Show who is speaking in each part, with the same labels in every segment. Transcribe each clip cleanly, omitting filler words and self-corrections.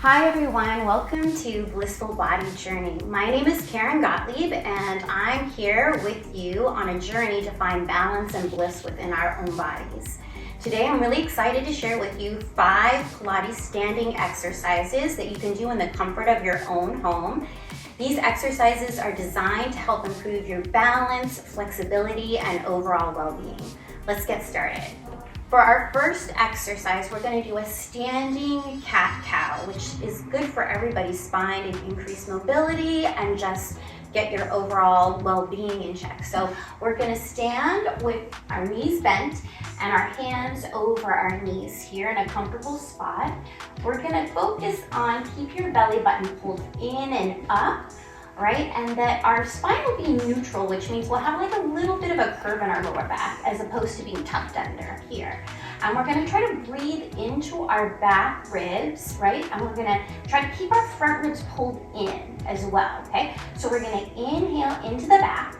Speaker 1: Hi everyone, welcome to Blissful Body Journey. My name is Karen Gottlieb and I'm here with you on a journey to find balance and bliss within our own bodies. Today I'm really excited to share with you 5 Pilates standing exercises that you can do in the comfort of your own home. These exercises are designed to help improve your balance, flexibility, and overall well-being. Let's get started. For our first exercise, we're going to do a standing cat-cow, which is good for everybody's spine and increase mobility and just get your overall well-being in check. So we're going to stand with our knees bent and our hands over our knees here in a comfortable spot. We're going to focus on keep your belly button pulled in and up, right? And that our spine will be neutral, which means we'll have like a little bit of a curve in our lower back as opposed to being tucked under here. And we're gonna try to breathe into our back ribs, right? And we're gonna try to keep our front ribs pulled in as well, okay? So we're gonna inhale into the back.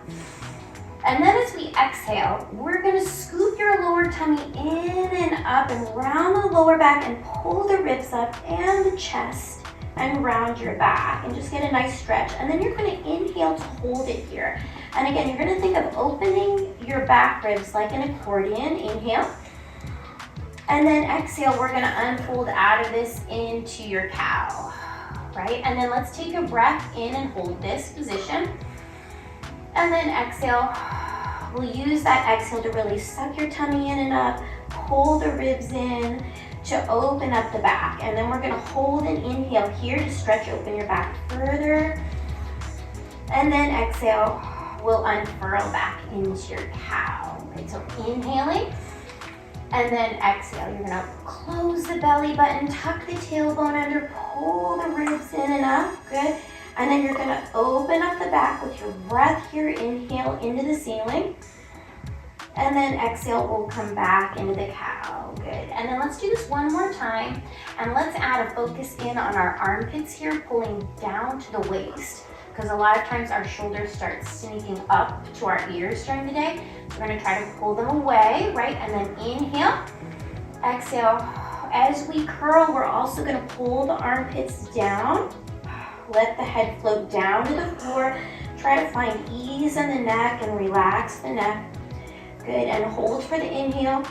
Speaker 1: And then as we exhale, we're gonna scoop your lower tummy in and up and round the lower back and pull the ribs up and the chest and round your back and just get a nice stretch. And then you're going to inhale to hold it here. And again, you're going to think of opening your back ribs like an accordion. Inhale. And then exhale, we're going to unfold out of this into your cow, right? And then let's take a breath in and hold this position. And then exhale. We'll use that exhale to really suck your tummy in and up, pull the ribs in, to open up the back. And then we're gonna hold and inhale here to stretch open your back further. And then exhale, we'll unfurl back into your cow. Right, so inhaling, and then exhale. You're gonna close the belly button, tuck the tailbone under, pull the ribs in and up, good. And then you're gonna open up the back with your breath here, inhale into the ceiling. And then exhale, we'll come back into the cow, good. And then let's do this one more time. And let's add a focus in on our armpits here, pulling down to the waist. Because a lot of times our shoulders start sneaking up to our ears during the day. So we're gonna try to pull them away, right? And then inhale, exhale. As we curl, we're also gonna pull the armpits down. Let the head float down to the floor. Try to find ease in the neck and relax the neck. Good, and hold for the inhale,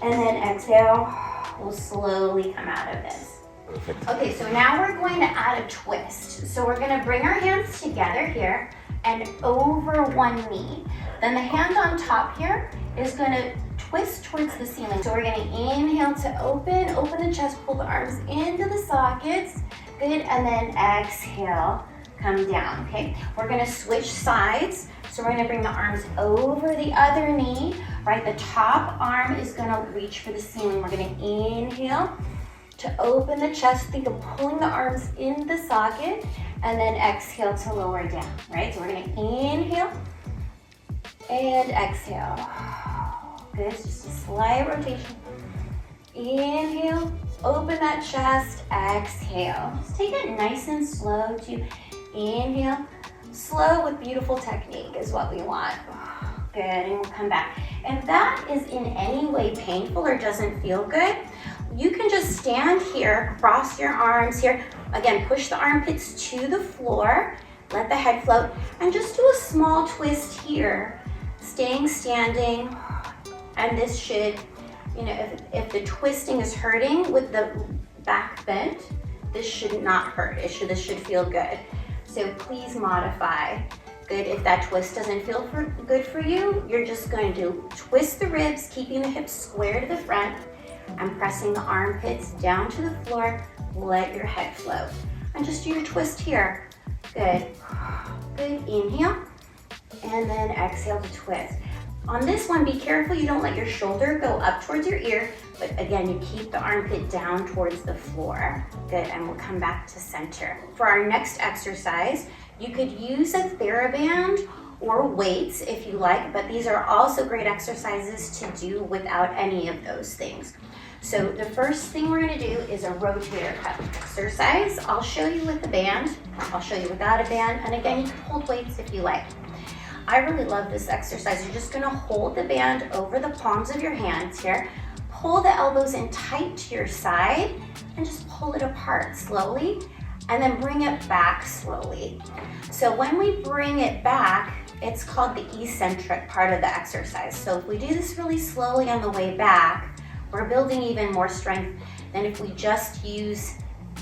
Speaker 1: and then exhale, we'll slowly come out of this.
Speaker 2: Perfect.
Speaker 1: Okay, so now we're going to add a twist. So we're gonna bring our hands together here and over one knee. Then the hand on top here is gonna twist towards the ceiling. So we're gonna inhale to open the chest, pull the arms into the sockets, good, and then exhale, come down, okay? We're gonna switch sides. So we're gonna bring the arms over the other knee, right? The top arm is gonna reach for the ceiling. We're gonna inhale to open the chest. Think of pulling the arms in the socket and then exhale to lower down, right? So we're gonna inhale and exhale. Good, just a slight rotation. Inhale, open that chest, exhale. Just take it nice and slow to inhale. Slow with beautiful technique is what we want. Good, and we'll come back. If that is in any way painful or doesn't feel good, you can just stand here, cross your arms here. Again, push the armpits to the floor, let the head float, and just do a small twist here, staying standing. And this should, you know, if the twisting is hurting with the back bent, this should not hurt. This should feel good. So please modify. Good, if that twist doesn't feel good for you, you're just going to twist the ribs, keeping the hips square to the front and pressing the armpits down to the floor. Let your head float. And just do your twist here. Good, good, inhale, and then exhale to twist. On this one, be careful you don't let your shoulder go up towards your ear, but again, you keep the armpit down towards the floor. Good, and we'll come back to center. For our next exercise, you could use a TheraBand or weights if you like, but these are also great exercises to do without any of those things. So the first thing we're gonna do is a rotator cuff exercise. I'll show you with the band, I'll show you without a band, and again, you can hold weights if you like. I really love this exercise. You're just gonna hold the band over the palms of your hands here, pull the elbows in tight to your side and just pull it apart slowly, and then bring it back slowly. So when we bring it back, it's called the eccentric part of the exercise. So if we do this really slowly on the way back, we're building even more strength than if we just use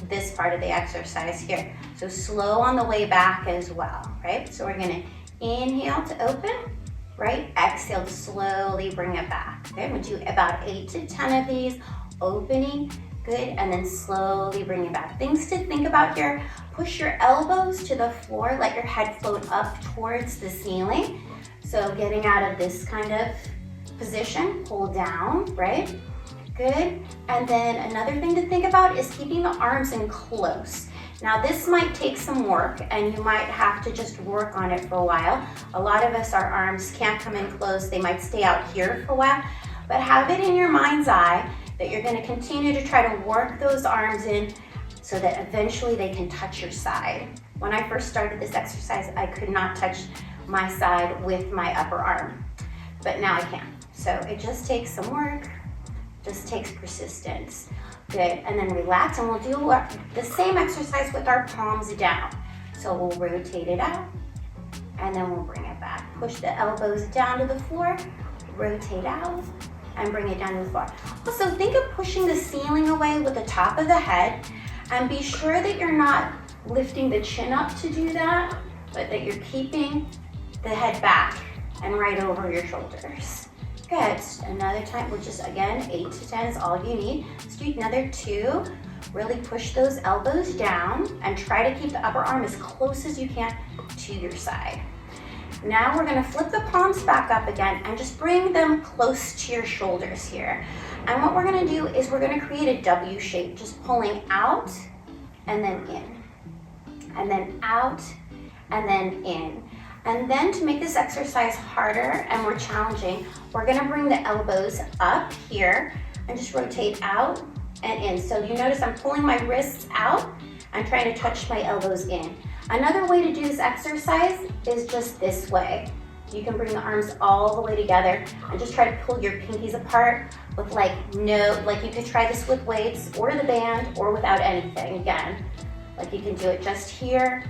Speaker 1: this part of the exercise here. So slow on the way back as well, right? So we're gonna inhale to open, right? Exhale to slowly bring it back, okay? We'll do about 8 to 10 of these, opening, good, and then slowly bring it back. Things to think about here, push your elbows to the floor, let your head float up towards the ceiling. So getting out of this kind of position, pull down, right? Good, and then another thing to think about is keeping the arms in close. Now this might take some work and you might have to just work on it for a while. A lot of us, our arms can't come in close, they might stay out here for a while, but have it in your mind's eye that you're gonna continue to try to work those arms in so that eventually they can touch your side. When I first started this exercise, I could not touch my side with my upper arm, but now I can. So it just takes some work, just takes persistence. Good, and then relax, and we'll do the same exercise with our palms down. So we'll rotate it out, and then we'll bring it back. Push the elbows down to the floor, rotate out, and bring it down to the floor. Also, think of pushing the ceiling away with the top of the head, and be sure that you're not lifting the chin up to do that, but that you're keeping the head back and right over your shoulders. Good, another time, we'll just, again, 8 to 10 is all you need. Let's do another 2. Really push those elbows down and try to keep the upper arm as close as you can to your side. Now we're gonna flip the palms back up again and just bring them close to your shoulders here. And what we're gonna do is we're gonna create a W shape, just pulling out and then in, and then out and then in. And then to make this exercise harder and more challenging, we're gonna bring the elbows up here and just rotate out and in. So you notice I'm pulling my wrists out. I'm trying to touch my elbows in. Another way to do this exercise is just this way. You can bring the arms all the way together and just try to pull your pinkies apart with like you could try this with weights or the band or without anything. Again, like you can do it just here,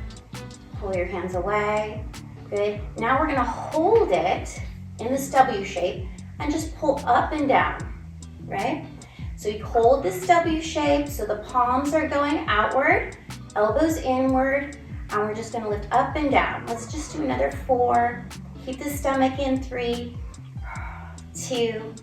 Speaker 1: pull your hands away. Good. Now we're gonna hold it in this W shape and just pull up and down, right? So you hold this W shape so the palms are going outward, elbows inward, and we're just gonna lift up and down. Let's just do another 4. Keep the stomach in 3, 2,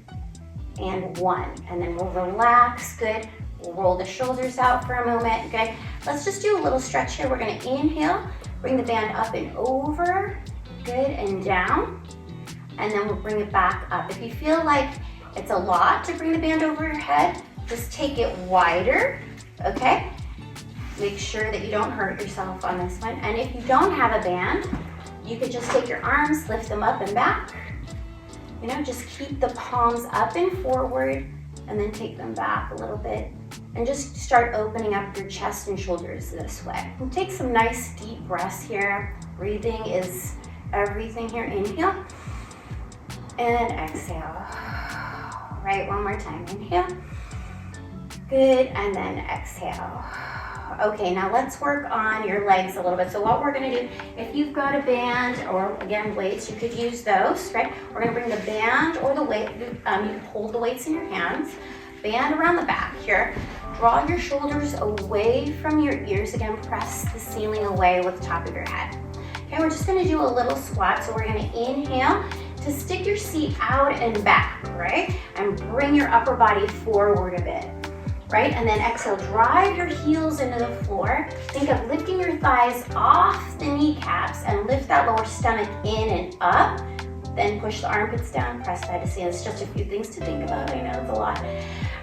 Speaker 1: and 1. And then we'll relax, good. We'll roll the shoulders out for a moment, good. Let's just do a little stretch here. We're gonna inhale, bring the band up and over, good, and down. And then we'll bring it back up. If you feel like it's a lot to bring the band over your head, just take it wider, okay? Make sure that you don't hurt yourself on this one. And if you don't have a band, you could just take your arms, lift them up and back. You know, just keep the palms up and forward and then take them back a little bit. And just start opening up your chest and shoulders this way. And take some nice deep breaths here. Breathing is everything here. Inhale and exhale. Right, one more time. Inhale. Good, and then exhale. Okay, now let's work on your legs a little bit. So what we're gonna do, if you've got a band or again weights, you could use those, right? We're gonna bring the band or the weight, you can hold the weights in your hands, band around the back here. Draw your shoulders away from your ears. Again, press the ceiling away with the top of your head. Okay, we're just gonna do a little squat. So we're gonna inhale to stick your seat out and back, right? And bring your upper body forward a bit. Right, and then exhale, drive your heels into the floor. Think of lifting your thighs off the kneecaps and lift that lower stomach in and up. Then push the armpits down, press thigh to ceiling. It's just a few things to think about, I know it's a lot.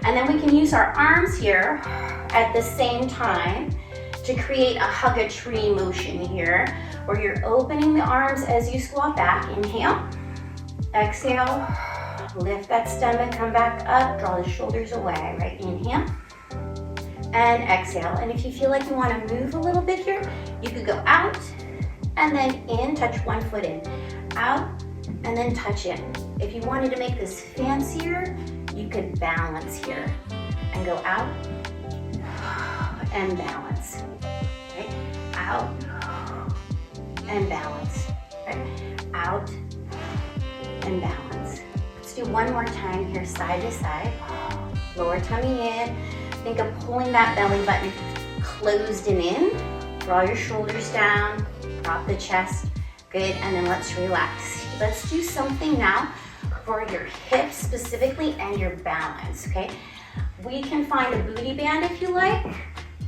Speaker 1: And then we can use our arms here at the same time to create a hug a tree motion here, where you're opening the arms as you squat back. Inhale, exhale. Lift that stomach, come back up, draw the shoulders away, right? Inhale and exhale. And if you feel like you want to move a little bit here, you could go out and then in, touch one foot in, out and then touch in. If you wanted to make this fancier, you could balance here and go out and balance, right? Out and balance, right? Out and balance. Let's do one more time here, side to side. Lower tummy in. Think of pulling that belly button closed and in. Draw your shoulders down, drop the chest. Good, and then let's relax. Let's do something now for your hips specifically and your balance, okay? We can find a booty band if you like,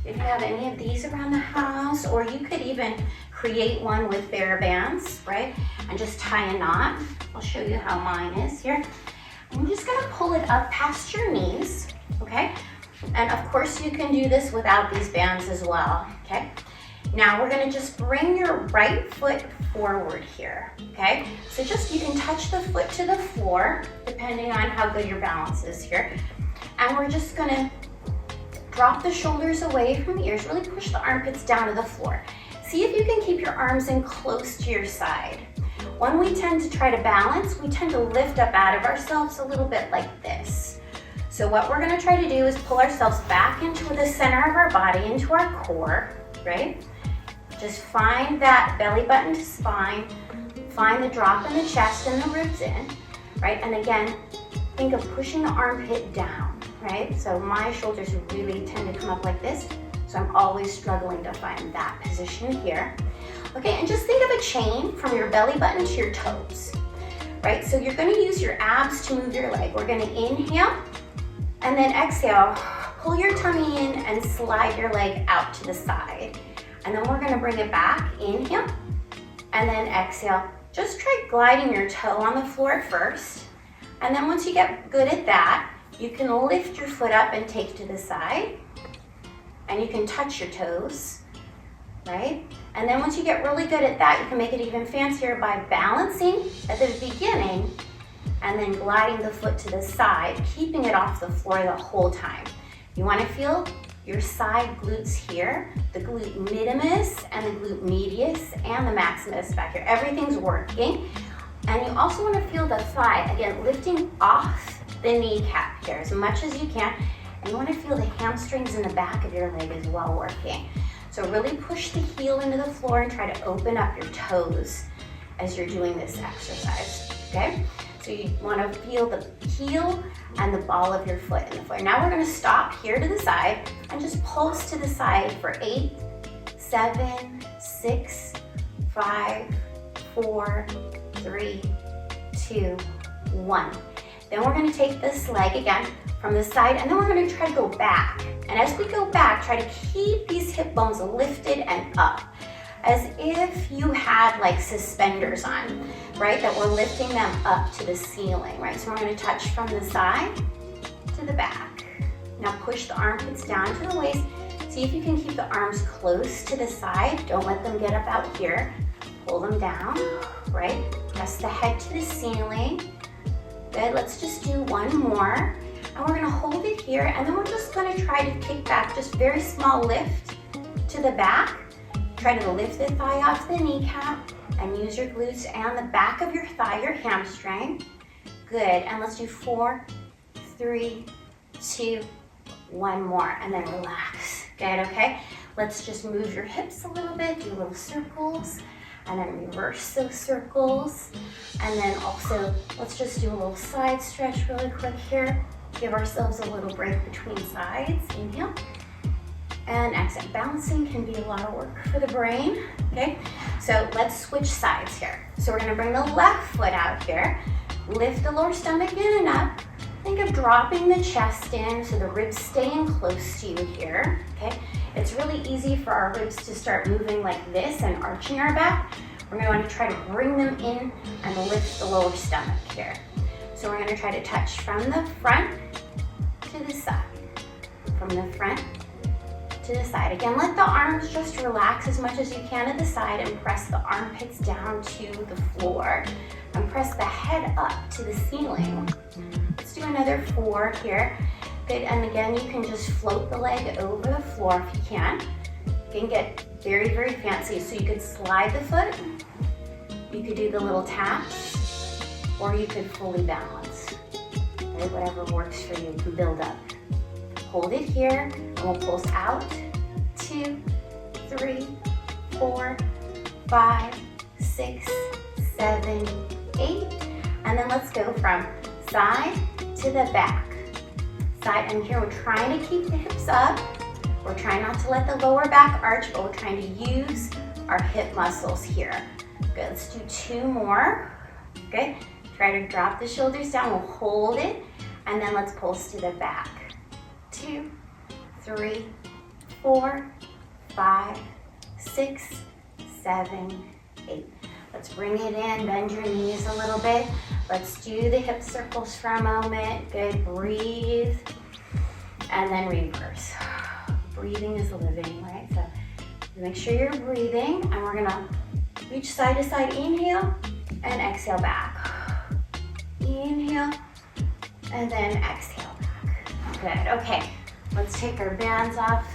Speaker 1: if you have any of these around the house, or you could even create one with bare bands, right? And just tie a knot. I'll show you how mine is here. I'm just gonna pull it up past your knees, okay? And of course you can do this without these bands as well, okay? Now we're gonna just bring your right foot forward here, okay? So just, you can touch the foot to the floor, depending on how good your balance is here. And we're just gonna drop the shoulders away from the ears, really push the armpits down to the floor. See if you can keep your arms in close to your side. When we tend to try to balance, we tend to lift up out of ourselves a little bit like this. So what we're gonna try to do is pull ourselves back into the center of our body, into our core, right? Just find that belly button to spine, find the drop in the chest and the ribs in, right? And again, think of pushing the armpit down, right? So my shoulders really tend to come up like this, so I'm always struggling to find that position here. Okay, and just think of a chain from your belly button to your toes, right? So you're gonna use your abs to move your leg. We're gonna inhale, and then exhale, pull your tummy in and slide your leg out to the side. And then we're gonna bring it back, inhale, and then exhale. Just try gliding your toe on the floor at first. And then once you get good at that, you can lift your foot up and take to the side. And you can touch your toes, right? And then once you get really good at that, you can make it even fancier by balancing at the beginning and then gliding the foot to the side, keeping it off the floor the whole time. You wanna feel your side glutes here, the glute minimus and the glute medius and the maximus back here. Everything's working. And you also want to feel the thigh, again, lifting off the kneecap here as much as you can. And you want to feel the hamstrings in the back of your leg as well working. So really push the heel into the floor and try to open up your toes as you're doing this exercise, okay? So you want to feel the heel and the ball of your foot in the floor. Now we're going to stop here to the side and just pulse to the side for 8, 7, 6, 5, 4, 3, 2, 1. Then we're going to take this leg again from the side, and then we're going to try to go back. And as we go back, try to keep these hip bones lifted and up, as if you had like suspenders on, right? That we're lifting them up to the ceiling, right? So we're going to touch from the side to the back. Now push the armpits down to the waist. See if you can keep the arms close to the side. Don't let them get up out here. Pull them down, right? Press the head to the ceiling. Good, let's just do one more. And we're gonna hold it here, and then we're just gonna try to kick back, just very small lift to the back. Try to lift the thigh off the kneecap and use your glutes and the back of your thigh, your hamstring. Good, and let's do 4, 3, 2, 1 more, and then relax. Good, okay? Let's just move your hips a little bit, do little circles, and then reverse those circles. And then also, let's just do a little side stretch really quick here. Give ourselves a little break between sides. Inhale and exhale. Balancing can be a lot of work for the brain, okay? So let's switch sides here. So we're gonna bring the left foot out here. Lift the lower stomach in and up. Think of dropping the chest in so the ribs stay in close to you here, okay? It's really easy for our ribs to start moving like this and arching our back. We're gonna wanna try to bring them in and lift the lower stomach here. So we're gonna try to touch from the front to the side. From the front to the side. Again, let the arms just relax as much as you can at the side and press the armpits down to the floor. And press the head up to the ceiling. Let's do another 4 here. Good, and again, you can just float the leg over the floor if you can. You can get very, very fancy. So you could slide the foot, you could do the little taps, or you could fully balance. Okay, whatever works for you. You can build up. Hold it here, and we'll pulse out. 2, 3, 4, 5, 6, 7, 8. And then let's go from side to the back. Side, and here we're trying to keep the hips up. We're trying not to let the lower back arch, but we're trying to use our hip muscles here. Good, let's do 2 more. Good, try to drop the shoulders down. We'll hold it, and then let's pulse to the back. 2, 3, 4, 5, 6, 7, 8. Let's bring it in, bend your knees a little bit. Let's do the hip circles for a moment. Good, breathe, and then reverse. Breathing is living, right? So make sure you're breathing, and we're gonna reach side to side. Inhale, and exhale back. Inhale, and then exhale back. Good, okay. Let's take our bands off.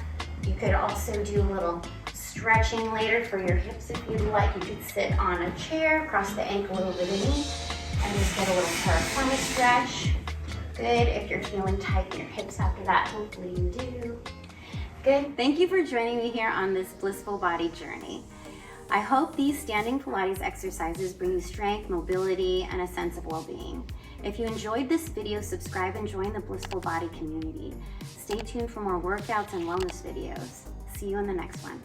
Speaker 1: You could also do a little stretching later for your hips if you'd like. You could sit on a chair, cross the ankle over the knee, and just get a little piriformis stretch. Good, if you're feeling tight in your hips after that, hopefully you do. Good, thank you for joining me here on this blissful body journey. I hope these standing Pilates exercises bring you strength, mobility, and a sense of well-being. If you enjoyed this video, subscribe and join the Blissful Body community. Stay tuned for more workouts and wellness videos. See you in the next one.